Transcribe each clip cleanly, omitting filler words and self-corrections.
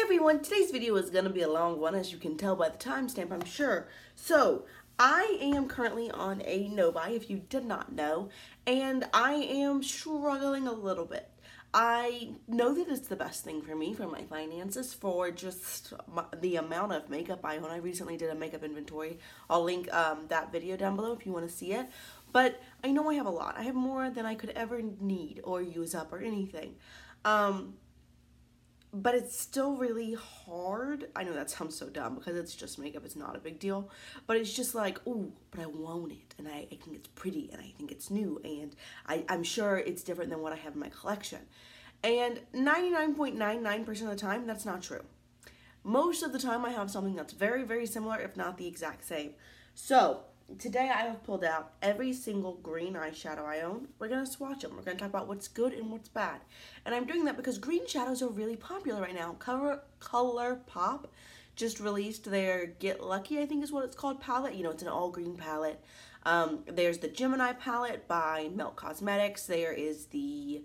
everyone, today's video is going to be a long one, as you can tell by the timestamp, I'm sure. So, I am currently on a no-buy, if you did not know, and I am struggling a little bit. I know that it's the best thing for me, for my finances, for just the amount of makeup I own. I recently did a makeup inventory. I'll link that video down below if you want to see it. But I know I have a lot. I have more than I could ever need or use up or anything. But it's still really hard. I know that sounds so dumb because it's just makeup. It's not a big deal. But it's just like, ooh, but I want it. And I think it's pretty and I think it's new. And I'm sure it's different than what I have in my collection. And 99.99% of the time, that's not true. Most of the time, I have something that's very, very similar, if not the exact same. So, today I have pulled out every single green eyeshadow I own. We're going to swatch them. We're going to talk about what's good and what's bad. And I'm doing that because green shadows are really popular right now. ColourPop just released their Get Lucky, I think is what it's called, palette. You know, it's an all green palette. There's the Gemini palette by Melt Cosmetics. There is the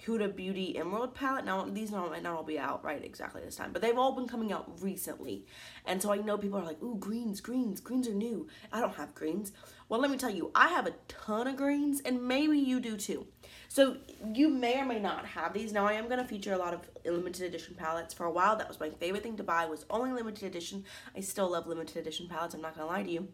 Huda Beauty Emerald palette. Now, these might not all be out right exactly this time, but they've all been coming out recently. And so I know people are like, ooh, greens are new. I don't have greens. Well, let me tell you, I have a ton of greens, and maybe you do too. So you may or may not have these. Now, I am going to feature a lot of limited edition palettes. For a while, that was my favorite thing to buy, was only limited edition. I still love limited edition palettes, I'm not going to lie to you.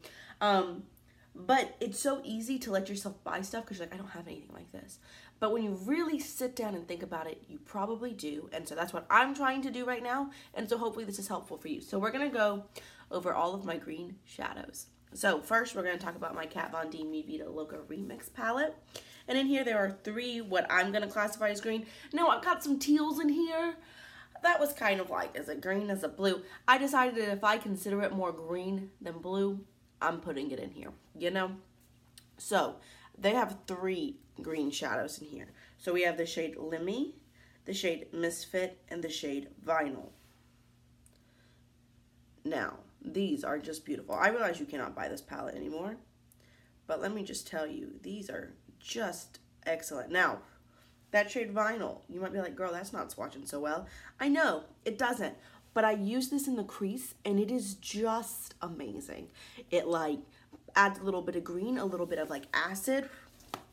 But it's so easy to let yourself buy stuff because you're like, I don't have anything like this. But when you really sit down and think about it, you probably do. And so that's what I'm trying to do right now. And so hopefully this is helpful for you. So we're going to go over all of my green shadows. So first we're going to talk about my Kat Von D Mi Vida Loca Remix palette. And in here there are three what I'm going to classify as green. Now I've got some teals in here. That was kind of like, is it green, is it blue? I decided that if I consider it more green than blue, I'm putting it in here, you know? So they have three green shadows in here. So we have the shade Lemmy, the shade Misfit, and the shade Vinyl. Now, these are just beautiful. I realize you cannot buy this palette anymore, but let me just tell you, these are just excellent. Now, that shade Vinyl, you might be like, girl, that's not swatching so well. I know, it doesn't. But I use this in the crease, and it is just amazing. It, like, adds a little bit of green, a little bit of, like, acid.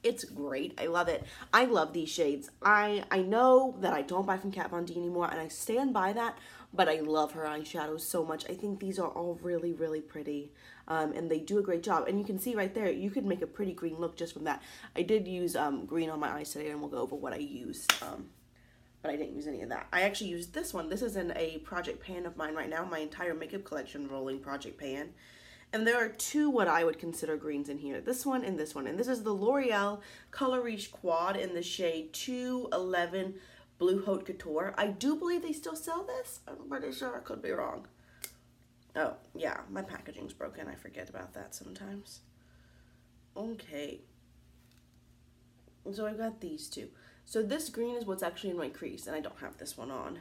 It's great. I love it. I love these shades. I know that I don't buy from Kat Von D anymore, and I stand by that, but I love her eyeshadows so much. I think these are all really, really pretty, and they do a great job. And you can see right there, you could make a pretty green look just from that. I did use green on my eyes today, and we'll go over what I used. But I didn't use any of that. I actually used this one. This is in a project pan of mine right now, my entire makeup collection rolling project pan. And there are two what I would consider greens in here. This one and this one. And this is the L'Oreal Color Riche Quad in the shade 211 Blue Haute Couture. I do believe they still sell this. I'm pretty sure, I could be wrong. Oh, yeah, my packaging's broken. I forget about that sometimes. Okay. So I've got these two. So this green is what's actually in my crease, and I don't have this one on.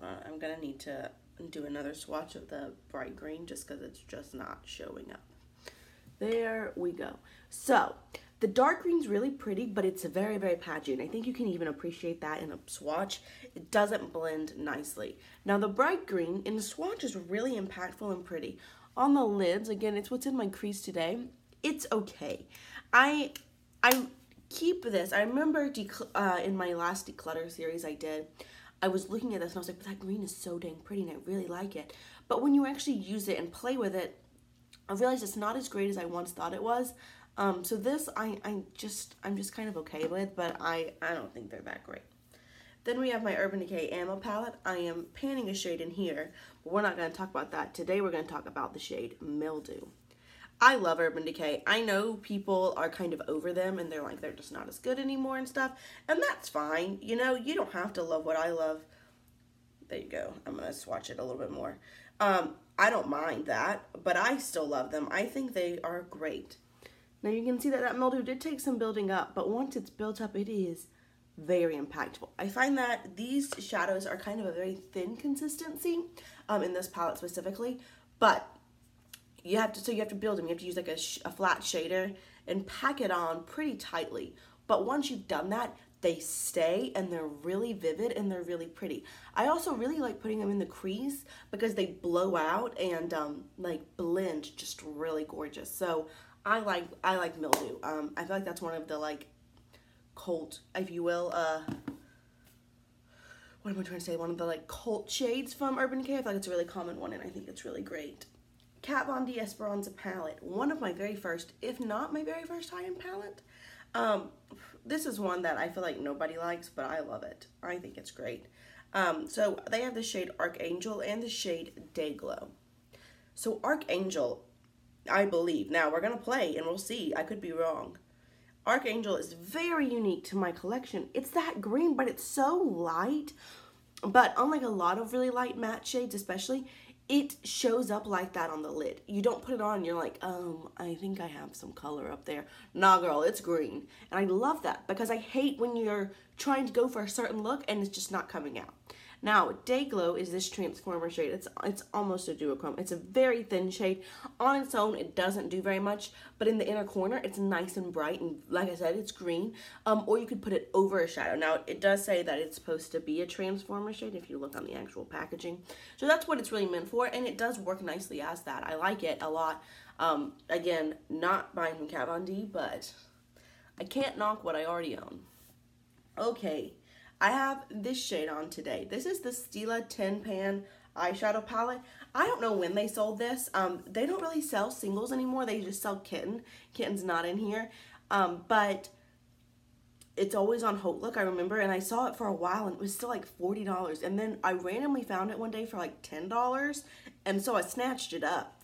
I'm going to need to do another swatch of the bright green just because it's just not showing up. There we go. So the dark green's really pretty, but it's very, very patchy, and I think you can even appreciate that in a swatch. It doesn't blend nicely. Now the bright green in the swatch is really impactful and pretty. On the lids, again, it's what's in my crease today. It's okay. I keep this. I remember in my last declutter series I did, I was looking at this and I was like, but that green is so dang pretty and I really like it. But when you actually use it and play with it, I realized it's not as great as I once thought it was. So this I'm just kind of okay with, but I don't think they're that great. Then we have my Urban Decay Ammo palette. I am panning a shade in here, but we're not going to talk about that. Today we're going to talk about the shade Mildew. I love Urban Decay. I know people are kind of over them and they're like, they're just not as good anymore and stuff. And that's fine. You know, you don't have to love what I love. There you go. I'm going to swatch it a little bit more. I don't mind that, but I still love them. I think they are great. Now you can see that mildew did take some building up, but once it's built up, it is very impactful. I find that these shadows are kind of a very thin consistency in this palette specifically, but you have to build them. You have to use like a flat shader and pack it on pretty tightly. But once you've done that, they stay and they're really vivid and they're really pretty. I also really like putting them in the crease because they blow out and like blend just really gorgeous. So I like Mildew. I feel like that's one of the like cult, if you will, what am I trying to say? One of the like cult shades from Urban Decay. I feel like it's a really common one and I think it's really great. Kat Von D Esperanza palette. One of my very first, if not my very first high-end palette. This is one that I feel like nobody likes, but I love it. I think it's great. So they have the shade Archangel and the shade Dayglow. So Archangel, I believe. Now we're going to play and we'll see. I could be wrong. Archangel is very unique to my collection. It's that green, but it's so light. But unlike a lot of really light matte shades especially, it shows up like that on the lid. You don't put it on and you're like, I think I have some color up there. Nah, girl, it's green. And I love that because I hate when you're trying to go for a certain look and it's just not coming out. Now, Dayglow is this transformer shade. It's almost a duochrome. It's a very thin shade. On its own, it doesn't do very much, but in the inner corner, it's nice and bright, and like I said, it's green. Or you could put it over a shadow. Now, it does say that it's supposed to be a transformer shade if you look on the actual packaging. So that's what it's really meant for, and it does work nicely as that. I like it a lot. Again, not buying from Kat Von D, but I can't knock what I already own. Okay. I have this shade on today. This is the Stila Tin Pan eyeshadow palette. I don't know when they sold this. They don't really sell singles anymore. They just sell Kitten. Kitten's not in here. But it's always on Hautelook, I remember. And I saw it for a while and it was still like $40. And then I randomly found it one day for like $10. And so I snatched it up.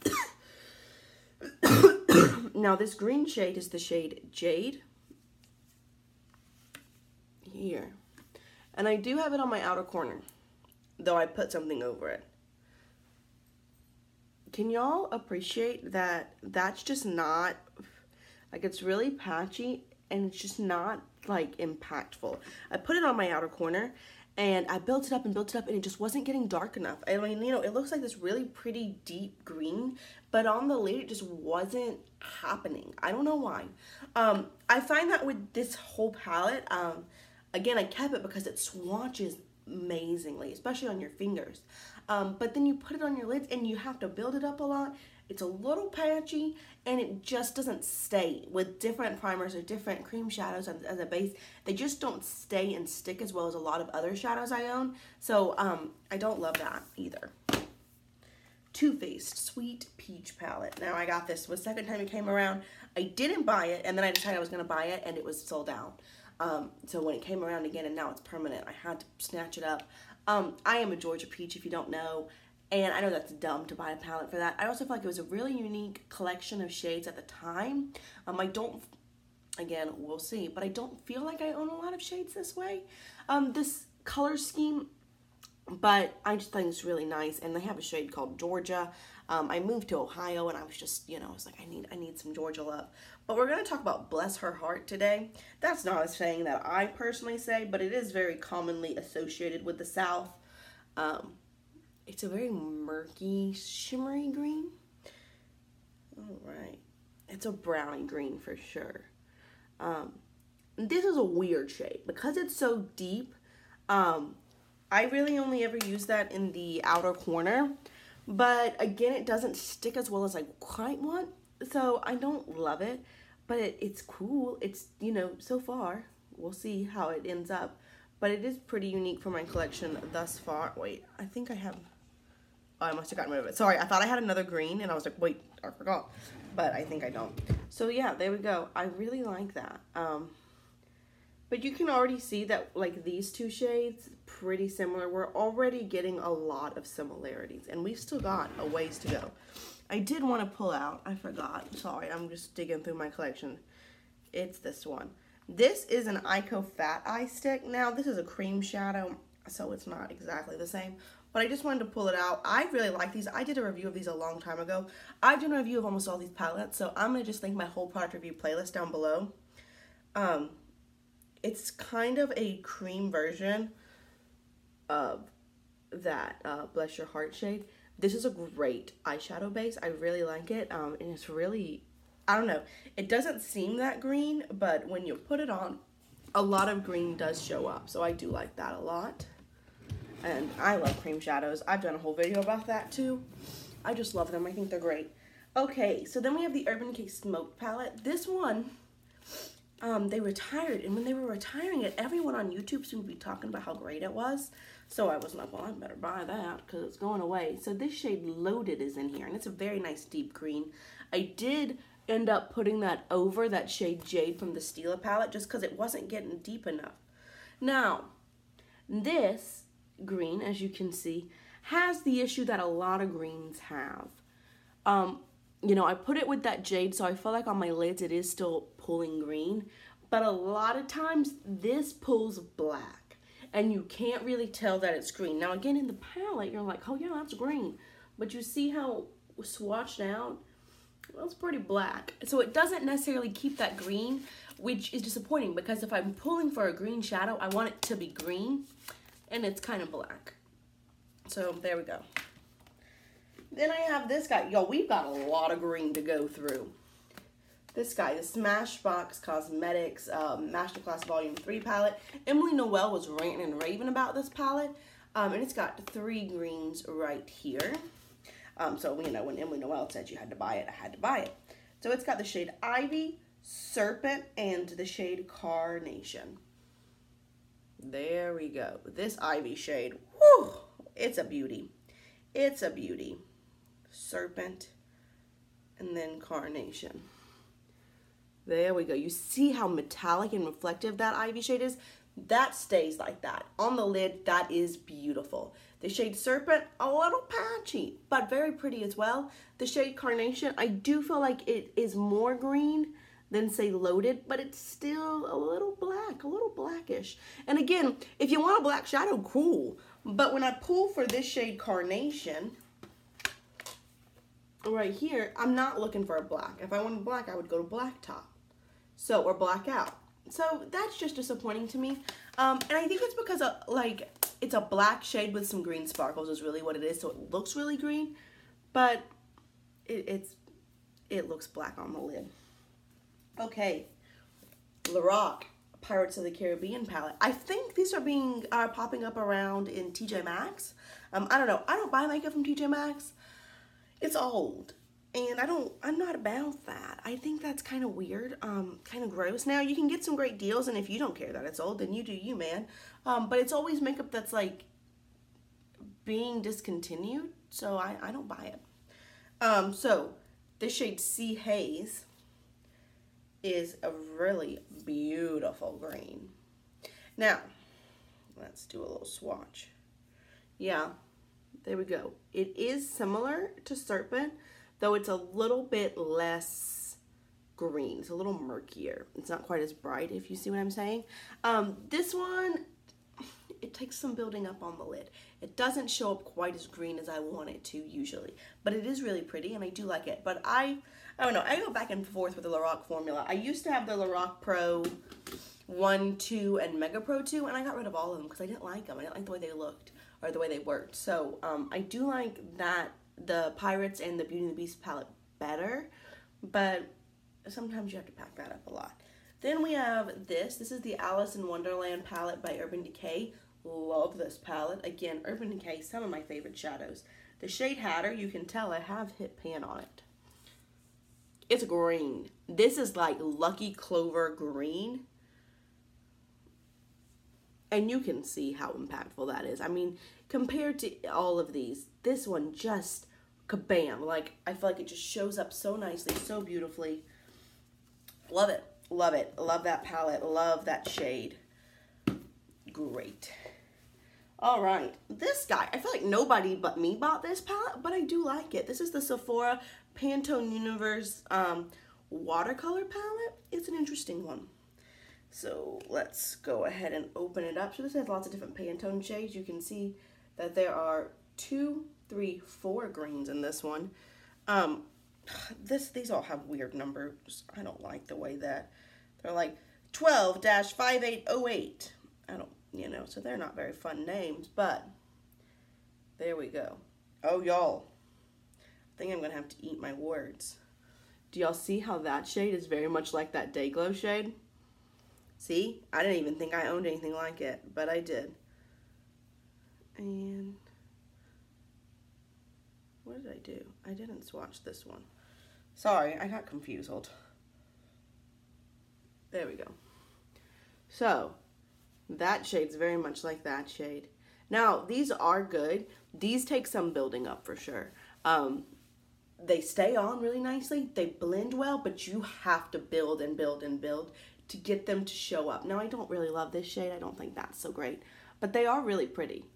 Now this green shade is the shade Jade. Here. And I do have it on my outer corner, though I put something over it. Can y'all appreciate that that's just not, like, it's really patchy and it's just not like impactful. I put it on my outer corner and I built it up and it just wasn't getting dark enough. I mean, you know, it looks like this really pretty deep green, but on the lid it just wasn't happening. I don't know why. I find that with this whole palette, again, I kept it because it swatches amazingly, especially on your fingers. But then you put it on your lids and you have to build it up a lot. It's a little patchy and it just doesn't stay. With different primers or different cream shadows as a base, they just don't stay and stick as well as a lot of other shadows I own. So I don't love that either. Too Faced Sweet Peach Palette. Now I got this the second time it came around. I didn't buy it and then I decided I was going to buy it and it was sold out. So when it came around again and now it's permanent, I had to snatch it up. I am a Georgia Peach if you don't know, and I know that's dumb to buy a palette for that. I also feel like it was a really unique collection of shades at the time. I don't, again, we'll see, but I don't feel like I own a lot of shades this way. This color scheme, but I just think it's really nice, and they have a shade called Georgia. I moved to Ohio and I was just, you know, I was like, I need some Georgia love. But we're going to talk about Bless Her Heart today. That's not a saying that I personally say, but it is very commonly associated with the South. It's a very murky, shimmery green. All right. It's a brownie green for sure. This is a weird shade. Because it's so deep, I really only ever use that in the outer corner. But again, it doesn't stick as well as I quite want. So I don't love it, but it's cool. It's, you know, so far, we'll see how it ends up. But it is pretty unique for my collection thus far. Wait, I think I have, oh, I must have gotten rid of it. Sorry, I thought I had another green and I was like, wait, I forgot. But I think I don't. So yeah, there we go. I really like that. But you can already see that, like, these two shades, pretty similar. We're already getting a lot of similarities, and we've still got a ways to go. I did want to pull out, I forgot. Sorry, I'm just digging through my collection. It's this one. This is an Ico Fat Eye Stick. Now, this is a cream shadow, so it's not exactly the same. But I just wanted to pull it out. I really like these. I did a review of these a long time ago. I've done a review of almost all these palettes, so I'm going to just link my whole product review playlist down below. It's kind of a cream version of that Bless Your Heart shade. This is a great eyeshadow base. I really like it. And it's really, I don't know, it doesn't seem that green, but when you put it on, a lot of green does show up, so I do like that a lot. And I love cream shadows. I've done a whole video about that too. I just love them. I think they're great. Okay, so then we have the Urban Decay Smoke Palette. This one, they retired, and when they were retiring it, everyone on YouTube seemed to be talking about how great it was. So I was like, well, I better buy that because it's going away. So this shade Loaded is in here, and it's a very nice deep green. I did end up putting that over that shade Jade from the Stila palette just because it wasn't getting deep enough. Now, this green, as you can see, has the issue that a lot of greens have. You know, I put it with that Jade, so I feel like on my lids it is still pulling green, but a lot of times this pulls black, and you can't really tell that it's green. Now again, in the palette, you're like, oh yeah, that's green, but you see how swatched out? Well, it's pretty black. So it doesn't necessarily keep that green, which is disappointing because if I'm pulling for a green shadow, I want it to be green, and it's kind of black. So there we go. Then I have this guy. Yo, we've got a lot of green to go through. This guy, the Smashbox Cosmetics Masterclass Volume 3 palette. Emily Noel was ranting and raving about this palette. And it's got 3 greens right here. So, you know, when Emily Noel said you had to buy it, I had to buy it. So it's got the shade Ivy, Serpent, and the shade Carnation. There we go. This Ivy shade, whew, it's a beauty. It's a beauty. Serpent, and then Carnation. There we go. You see how metallic and reflective that Ivy shade is? That stays like that. On the lid, that is beautiful. The shade Serpent, a little patchy, but very pretty as well. The shade Carnation, I do feel like it is more green than, say, Loaded, but it's still a little black, a little blackish. And again, if you want a black shadow, cool. But when I pull for this shade Carnation, right here, I'm not looking for a black. If I wanted black, I would go to black top. So, or black out. So that's just disappointing to me. And I think it's because of, like, it's a black shade with some green sparkles is really what it is. So it looks really green, but it looks black on the lid. Okay, Lorac Pirates of the Caribbean palette. I think these are popping up around in TJ Maxx. I don't know. I don't buy makeup from TJ Maxx. It's old, and I'm not about that. I think that's kind of weird, kind of gross. Now, you can get some great deals, and if you don't care that it's old, then you do you, man. But it's always makeup that's, like, being discontinued, so I don't buy it. So, this shade Sea Haze is a really beautiful green. Now, let's do a little swatch. Yeah. There we go. It is similar to Serpent, though it's a little bit less green. It's a little murkier. It's not quite as bright, if you see what I'm saying. This one, it takes some building up on the lid. It doesn't show up quite as green as I want it to usually, but it is really pretty, and I do like it. But I don't know. I go back and forth with the Lorac formula. I used to have the Lorac Pro 1, 2, and Mega Pro 2, and I got rid of all of them because I didn't like them. I didn't like the way they looked or the way they worked. So I do like that, the Pirates and the Beauty and the Beast palette better, but sometimes you have to pack that up a lot. Then we have this. This is the Alice in Wonderland palette by Urban Decay. Love this palette. Again, Urban Decay, some of my favorite shadows. The shade Hatter, you can tell I have hit pan on it. It's green. This is like Lucky Clover green. And you can see how impactful that is. I mean, compared to all of these, this one just kabam. Like, I feel like it just shows up so nicely, so beautifully. Love it. Love it. Love that palette. Love that shade. Great. All right. This guy, I feel like nobody but me bought this palette, but I do like it. This is the Sephora Pantone Universe watercolor palette. It's an interesting one. So let's go ahead and open it up. So this has lots of different Pantone shades. You can see that there are 2, 3, 4 greens in this one. These all have weird numbers. I don't like the way that they're like 12-5808. I don't, you know, so they're not very fun names, but there we go. Oh, y'all, I think I'm gonna have to eat my words. Do y'all see how that shade is very much like that Day Glow shade? See? I didn't even think I owned anything like it, but I did. And what did I do? I didn't swatch this one. Sorry, I got confused. There we go. So, that shade's very much like that shade. Now, these are good. These take some building up for sure. They stay on really nicely. They blend well, but you have to build and build and build to get them to show up. Now, I don't really love this shade. I don't think that's so great. But they are really pretty.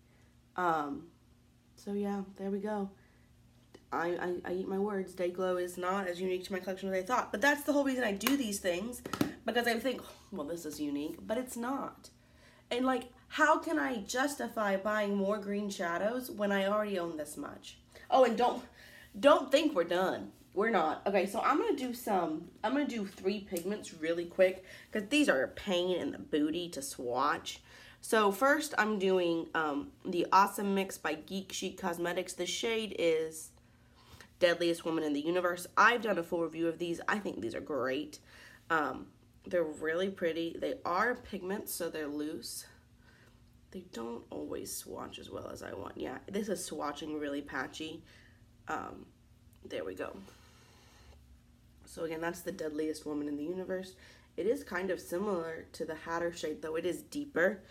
So, yeah, there we go. I eat my words. Day Glow is not as unique to my collection as I thought. But that's the whole reason I do these things. Because I think, well, this is unique. But it's not. And, like, how can I justify buying more green shadows when I already own this much? Oh, and don't think we're done. We're not. Okay, so I'm going to do 3 pigments really quick. Because these are a pain in the booty to swatch. So first I'm doing the Awesome Mix by Geek Chic Cosmetics. The shade is Deadliest Woman in the Universe. I've done a full review of these. I think these are great. They're really pretty. They are pigments, so they're loose. They don't always swatch as well as I want. Yeah, this is swatching really patchy. There we go. So again, that's the Deadliest Woman in the Universe. It is kind of similar to the Hatter shade, though it is deeper.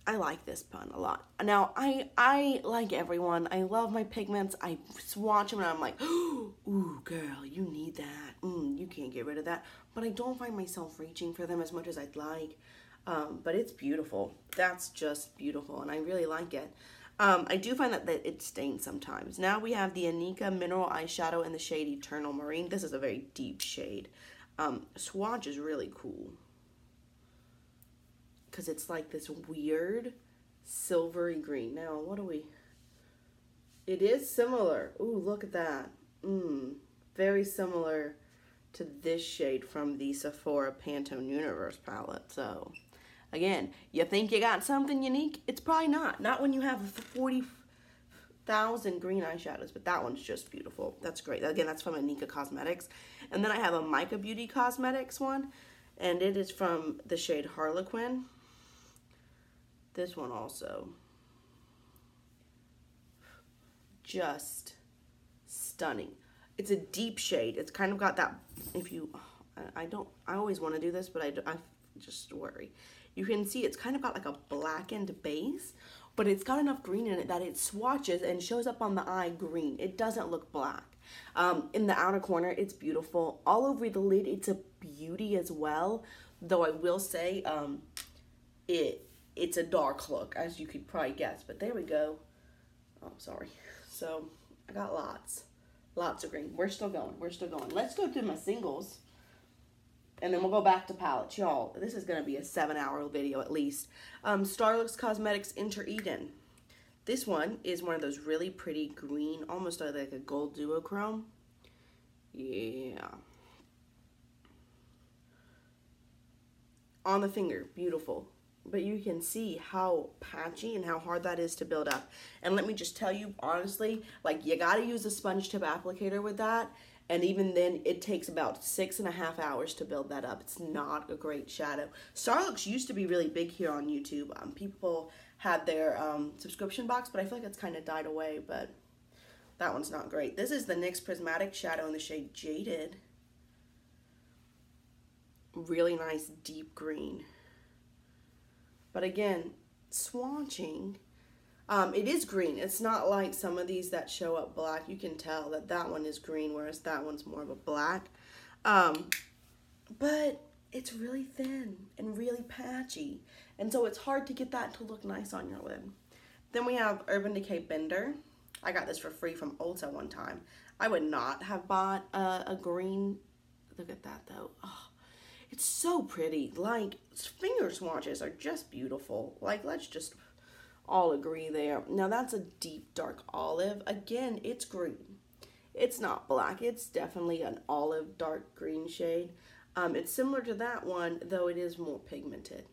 I like this pun a lot. Now, I like everyone. I love my pigments. I swatch them and I'm like, ooh, girl, you need that. You can't get rid of that. But I don't find myself reaching for them as much as I'd like. But it's beautiful. That's just beautiful, and I really like it. I do find that it stains sometimes. Now we have the Anika Mineral Eyeshadow in the shade Eternal Marine. This is a very deep shade. Swatch is really cool. Because it's like this weird silvery green. Now, what do we... It is similar. Ooh, look at that. Very similar to this shade from the Sephora Pantone Universe palette. So, again, you think you got something unique? It's probably not. Not when you have 40,000 green eyeshadows, but that one's just beautiful. That's great. Again, that's from Anika Cosmetics. And then I have a Mica Beauty Cosmetics one, and it is from the shade Harlequin. This one also. Just stunning. It's a deep shade. It's kind of got that, I always want to do this, but I just worry. You can see it's kind of got like a blackened base, but it's got enough green in it that it swatches and shows up on the eye green. It doesn't look black. In the outer corner, it's beautiful. All over the lid, it's a beauty as well. Though I will say, it's a dark look, as you could probably guess. But there we go. Oh, sorry. So, I got lots of green. We're still going. Let's go through my singles. And then we'll go back to palettes. Y'all, this is going to be a 7-hour video at least. Starlux Cosmetics Inter Eden. This one is one of those really pretty green, almost like a gold duochrome. Yeah. On the finger, beautiful. But you can see how patchy and how hard that is to build up. And let me just tell you, honestly, like, you gotta use a sponge tip applicator with that. And even then, it takes about 6.5 hours to build that up. It's not a great shadow. Starlux used to be really big here on YouTube. People had their subscription box, but I feel like it's kind of died away. But that one's not great. This is the NYX Prismatic Shadow in the shade Jaded. Really nice deep green. But again, swatching, it is green. It's not like some of these that show up black. You can tell that that one is green, whereas that one's more of a black. But it's really thin and really patchy. And so it's hard to get that to look nice on your lid. Then we have Urban Decay Bender. I got this for free from Ulta one time. I would not have bought a green. Look at that though. Oh. It's so pretty. Like, finger swatches are just beautiful. Like, let's just all agree there. Now, that's a deep, dark olive. Again, it's green. It's not black. It's definitely an olive, dark green shade. It's similar to that one, though it is more pigmented.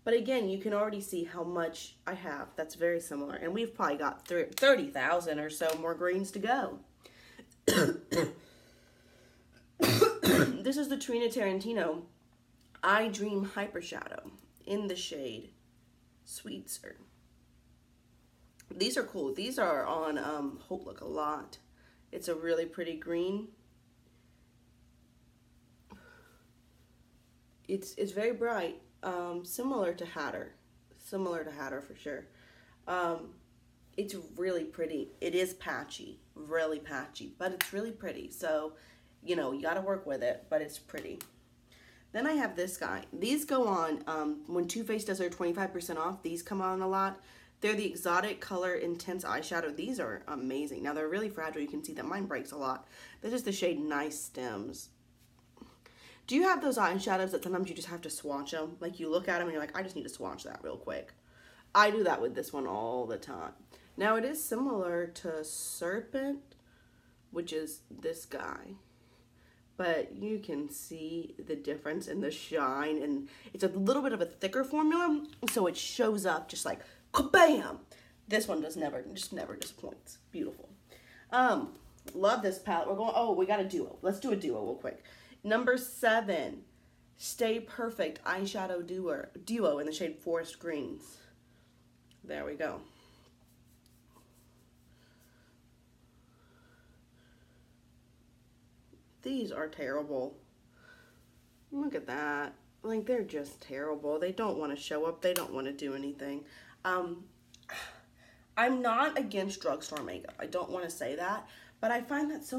But again, you can already see how much I have. That's very similar. And we've probably got 30,000 or so more greens to go. This is the Trina Tarantino. I Dream Hyper Shadow in the shade Sweetser. These are cool. These are on Hautelook a lot. It's a really pretty green. It's very bright, similar to Hatter for sure. It's really pretty. It is patchy, really patchy, but it's really pretty. So, you know, you gotta work with it, but it's pretty. Then I have this guy. These go on, when Too Faced does their 25% off, these come on a lot. They're the Exotic Color Intense Eyeshadow. These are amazing. Now, they're really fragile. You can see that mine breaks a lot. This is the shade Nice Stems. Do you have those eyeshadows that sometimes you just have to swatch them? Like, you look at them and you're like, I just need to swatch that real quick. I do that with this one all the time. Now, it is similar to Serpent, which is this guy. But you can see the difference in the shine, and it's a little bit of a thicker formula, so it shows up just like kabam. This one just never disappoints. Beautiful. Love this palette. We're going, oh, we got a duo. Let's do a duo real quick. Number 7, Stay Perfect Eyeshadow Duo in the shade Forest Greens. There we go. These are terrible. Look at that. Like, they're just terrible. They don't want to show up. They don't want to do anything. I'm not against drugstore makeup. I don't want to say that. But I find that so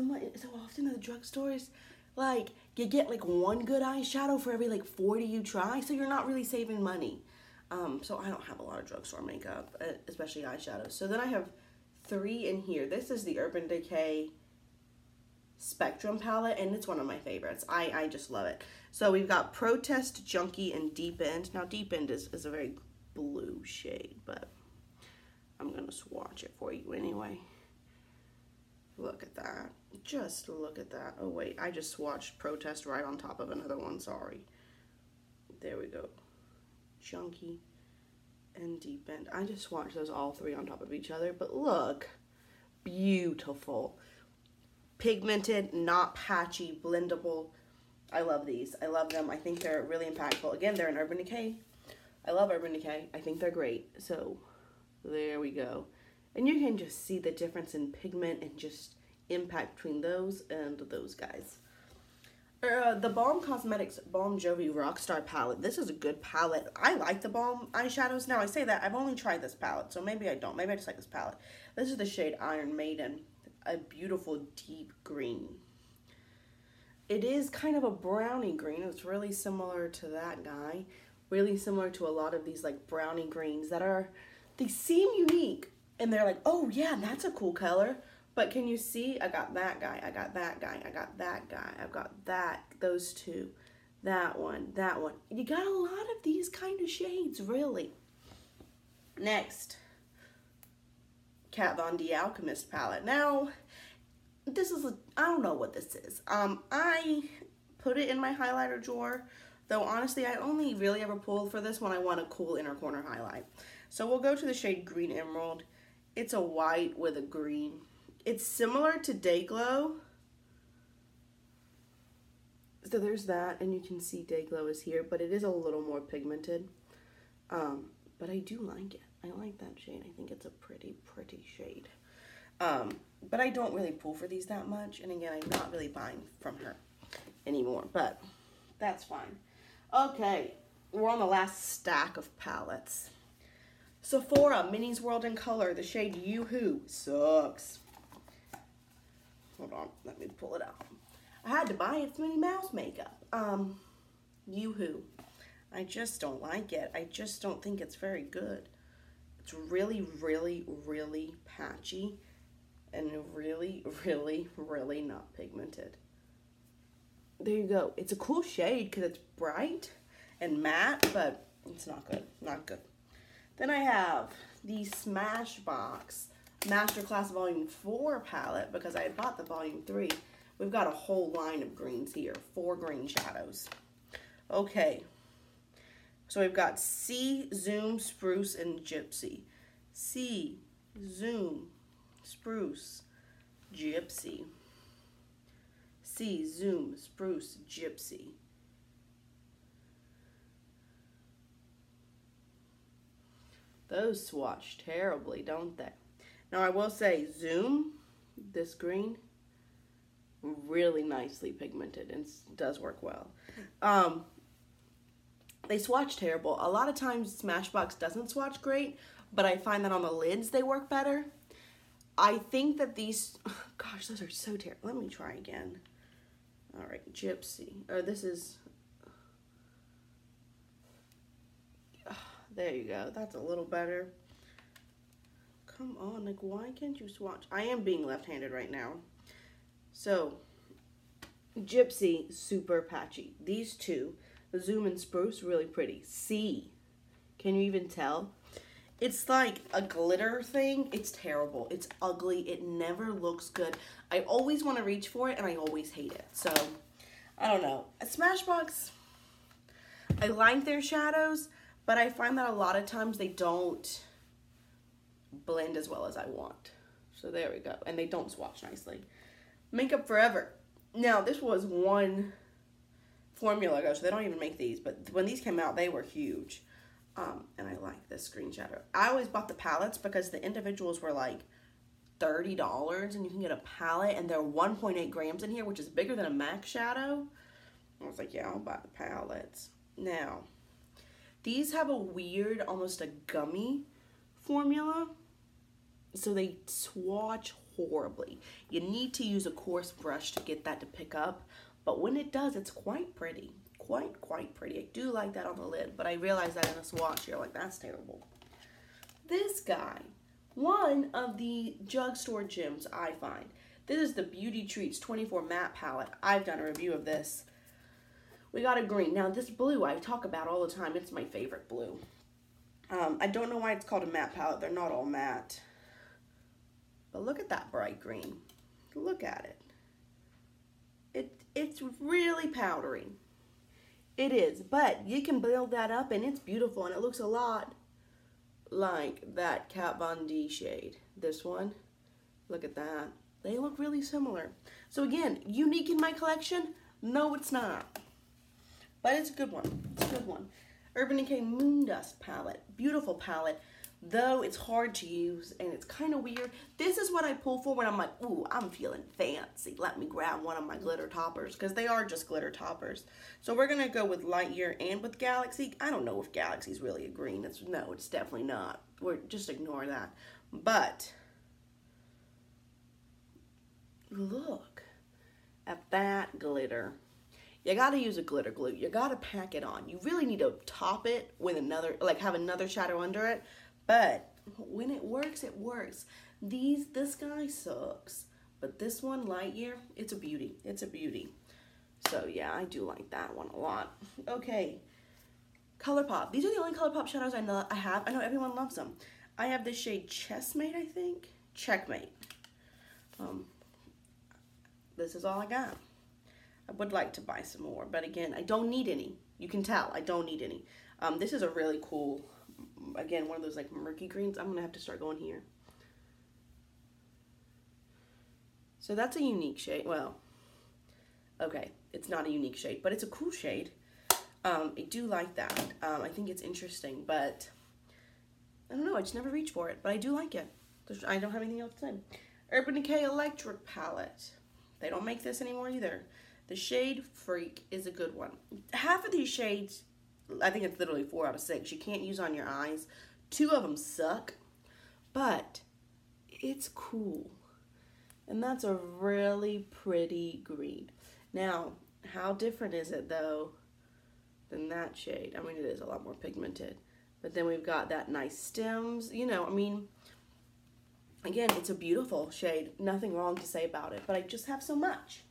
often at the drugstores, like, you get like one good eyeshadow for every like 40 you try. So you're not really saving money. So I don't have a lot of drugstore makeup, especially eyeshadows. So then I have 3 in here. This is the Urban Decay Spectrum palette, and it's one of my favorites. I just love it. So we've got Protest, Junkie, and Deep End. Now Deep End is a very blue shade, but I'm gonna swatch it for you anyway. Look at that. Just look at that. Oh wait, I just swatched Protest right on top of another one, sorry. There we go. Junkie and Deep End. I just swatched those all 3 on top of each other, but look. Beautiful. Pigmented, not patchy, blendable. I love these. I love them. I think they're really impactful. Again, they're an Urban Decay. I love Urban Decay. I think they're great. So there we go. And you can just see the difference in pigment and just impact between those and those guys. The Balm Cosmetics Balm Jovi Rockstar palette. This is a good palette. I like the Balm eyeshadows. Now I say that, I've only tried this palette, so maybe I don't. Maybe I just like this palette. This is the shade Iron Maiden. A beautiful deep green. It is kind of a brownie green. It's really similar to that guy. Really similar to a lot of these like brownie greens that are, they seem unique. And they're like, oh yeah, that's a cool color. But can you see, I got that guy, I got that guy, I got that guy, I've got that, those 2, that one, that one. You got a lot of these kind of shades, really. Next, Kat Von D Alchemist palette. Now, this is, I don't know what this is. I put it in my highlighter drawer, though honestly, I only really ever pull for this when I want a cool inner corner highlight. So we'll go to the shade Green Emerald. It's a white with a green. It's similar to Day Glow. So there's that, and you can see Day Glow is here, but it is a little more pigmented. But I do like it. I like that shade. I think it's a pretty, pretty shade. But I don't really pull for these that much. And again, I'm not really buying from her anymore, but that's fine. Okay, we're on the last stack of palettes. Sephora Minnie's World in Color, the shade Yoo-Hoo. Sucks. Hold on, let me pull it out. I had to buy it. It's Minnie Mouse makeup. Yoo-Hoo. I just don't like it. I just don't think it's very good. It's really, really, really patchy and really, really, really not pigmented. There you go. It's a cool shade because it's bright and matte, but it's not good. Not good. Then I have the Smashbox Masterclass Volume 4 palette because I had bought the Volume 3. We've got a whole line of greens here. 4 green shadows. Okay. So we've got C, Zoom, Spruce, and Gypsy. C, Zoom, Spruce, Gypsy. C, Zoom, Spruce, Gypsy. Those swatch terribly, don't they? Now I will say, Zoom, this green, really nicely pigmented and does work well. They swatch terrible. A lot of times Smashbox doesn't swatch great, but I find that on the lids they work better. I think that these, gosh, those are so terrible. Let me try again. All right, Gypsy. Oh, this is, there you go. That's a little better. Come on, like, why can't you swatch? I am being left-handed right now. So, Gypsy, super patchy. These two, the Zoom and Spruce, really pretty. C, can you even tell? It's like a glitter thing. It's terrible. It's ugly. It never looks good. I always want to reach for it, and I always hate it. So, I don't know. At Smashbox, I like their shadows, but I find that a lot of times they don't blend as well as I want. So there we go. And they don't swatch nicely. Makeup Forever. Now, this was one formula ago, so they don't even make these. But when these came out, they were huge. And I like this green shadow. I always bought the palettes because the individuals were like $30, and you can get a palette, and they're 1.8 grams in here, which is bigger than a MAC shadow. I was like, yeah, I'll buy the palettes. Now, these have a weird, almost a gummy formula, so they swatch horribly. You need to use a coarse brush to get that to pick up, but when it does, it's quite pretty. Quite pretty. I do like that on the lid, but I realize that in a swatch, you're like, that's terrible. This guy, one of the drugstore gems I find. This is the Beauty Treats 24 Matte Palette. I've done a review of this. We got a green. Now, this blue I talk about all the time. It's my favorite blue. I don't know why it's called a matte palette. They're not all matte. But look at that bright green. Look at it. It's really powdery. It is, but you can build that up and it's beautiful, and it looks a lot like that Kat Von D shade. This one, look at that. They look really similar. So again, unique in my collection? No, it's not. But it's a good one. It's a good one. Urban Decay Moondust palette. Beautiful palette. Though it's hard to use and it's kind of weird. This is what I pull for when I'm like, ooh, I'm feeling fancy. Let me grab one of my glitter toppers, because they are just glitter toppers. So we're going to go with Light Year and with Galaxy. I don't know if Galaxy's really a green. No, it's definitely not. We're just ignore that. But look at that glitter. You got to use a glitter glue. You got to pack it on. You really need to top it with another, like have another shadow under it. But when it works, it works. This guy sucks. But this one, Light Year, it's a beauty. It's a beauty. So yeah, I do like that one a lot. Okay, ColourPop. These are the only ColourPop shadows I have. I know everyone loves them. I have this shade Chessmate, I think. Checkmate. This is all I got. I would like to buy some more, but again, I don't need any. You can tell, I don't need any. This is a really cool, again, one of those like murky greens. I'm going to have to start going here. So that's a unique shade. Well, okay, it's not a unique shade, but it's a cool shade. I do like that. I think it's interesting, but I don't know. I just never reach for it, but I do like it. I don't have anything else to say. Urban Decay Electric Palette. They don't make this anymore either. The shade Freak is a good one. Half of these shades, I think it's literally 4 out of 6. You can't use on your eyes. 2 of them suck, but it's cool. And that's a really pretty green. Now, how different is it though than that shade? I mean, it is a lot more pigmented. But then we've got that nice stems. You know, I mean, again, it's a beautiful shade. Nothing wrong to say about it, but I just have so much.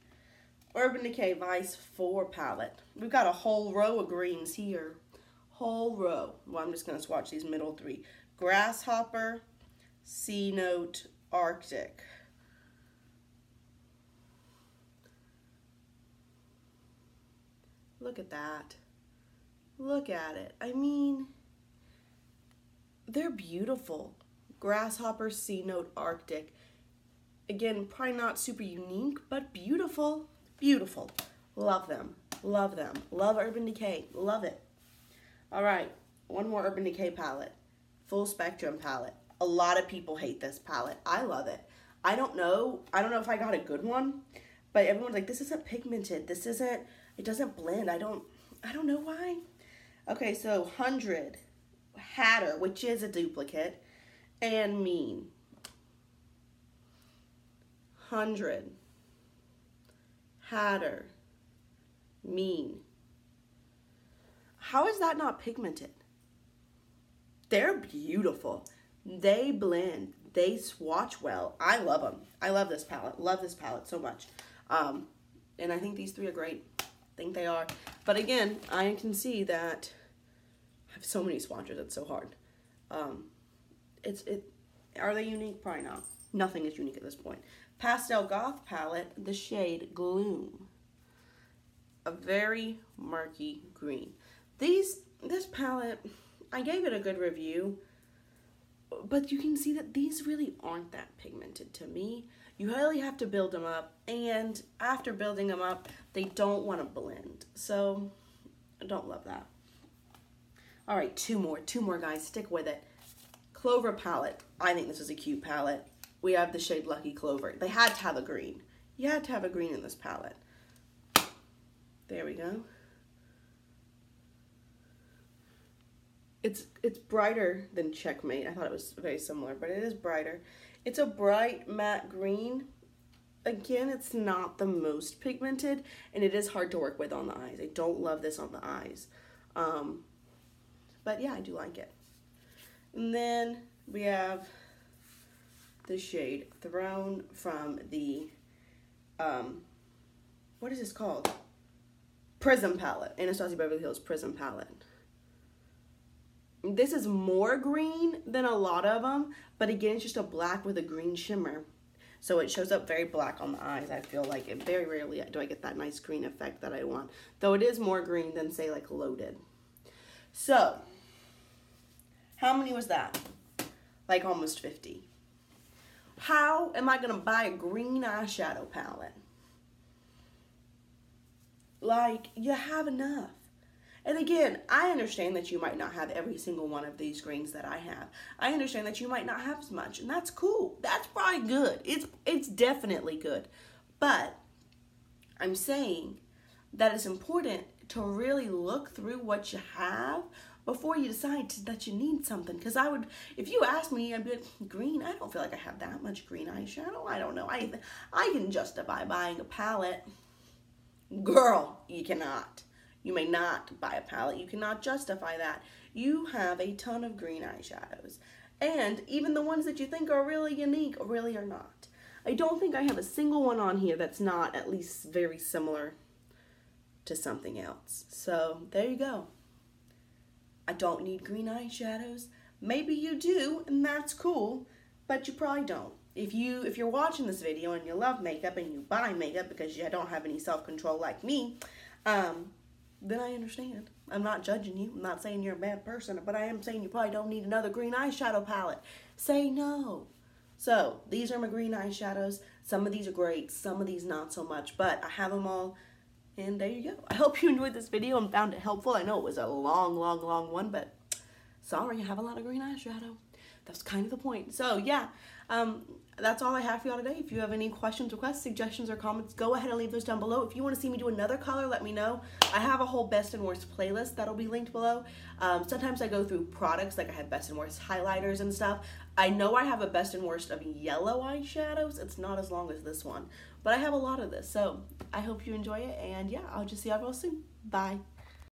Urban Decay Vice 4 palette. We've got a whole row of greens here. Whole row. Well, I'm just going to swatch these middle 3. Grasshopper, C Note, Arctic. Look at that. Look at it. I mean, they're beautiful. Grasshopper, C Note, Arctic. Again, probably not super unique, but beautiful. Beautiful. Love them. Love them. Love Urban Decay. Love it. All right. One more Urban Decay palette. Full Spectrum palette. A lot of people hate this palette. I love it. I don't know if I got a good one, but everyone's like, this isn't pigmented. This isn't, it doesn't blend. I don't know why. Okay, so 100, Hatter, which is a duplicate, and Mean. 100, Hatter, Mean. How is that not pigmented? They're beautiful. They blend. They swatch well. I love them. I love this palette. Love this palette so much. And I think these three are great. I think they are. But again, I can see that I have so many swatches. It's so hard. Are they unique? Probably not. Nothing is unique at this point. Pastel Goth palette, the shade Gloom. A very murky green. This palette, I gave it a good review, but you can see that these really aren't that pigmented to me. You really have to build them up, and after building them up, they don't want to blend. So, I don't love that. All right, two more guys, stick with it. Clover palette. I think this is a cute palette. We have the shade Lucky Clover. They had to have a green. You had to have a green in this palette. There we go. It's brighter than Checkmate. I thought it was very similar, but it is brighter. It's a bright matte green. Again, it's not the most pigmented, and it is hard to work with on the eyes. I don't love this on the eyes. But yeah, I do like it. And then we have the shade Throne from the, what is this called? Prism palette. Anastasia Beverly Hills Prism palette. This is more green than a lot of them, but again, it's just a black with a green shimmer. So it shows up very black on the eyes. I feel like it very rarely do I get that nice green effect that I want. Though it is more green than, say, like Loaded. So, how many was that? Like almost 50. How am I going to buy a green eyeshadow palette? Like, you have enough. And again, I understand that you might not have every single one of these greens that I have. I understand that you might not have as much, and that's cool. That's probably good. It's definitely good. But I'm saying that it's important to really look through what you have before you decide that you need something. Because if you ask me, I'd be like, green, I don't feel like I have that much green eyeshadow. I don't know. I can justify buying a palette. Girl, you cannot. You may not buy a palette. You cannot justify that. You have a ton of green eyeshadows. And even the ones that you think are really unique really are not. I don't think I have a single one on here that's not at least very similar to something else. So there you go. I don't need green eyeshadows. Maybe you do, and that's cool, but you probably don't. If you're watching this video and you love makeup and you buy makeup because you don't have any self-control like me, then I understand. I'm not judging you. I'm not saying you're a bad person, but I am saying you probably don't need another green eyeshadow palette. Say no. So, these are my green eyeshadows. Some of these are great, some of these not so much, but I have them all, and there you go. I hope you enjoyed this video and found it helpful. I know it was a long one, but sorry, I have a lot of green eyeshadow. That's kind of the point. So, yeah, that's all I have for y'all today. If you have any questions, requests, suggestions, or comments, go ahead and leave those down below. If you want to see me do another color, let me know. I have a whole best and worst playlist that'll be linked below. Sometimes I go through products, like I have best and worst highlighters and stuff. I know I have a best and worst of yellow eyeshadows. It's not as long as this one, but I have a lot of this. So I hope you enjoy it, and yeah, I'll just see y'all real soon. Bye.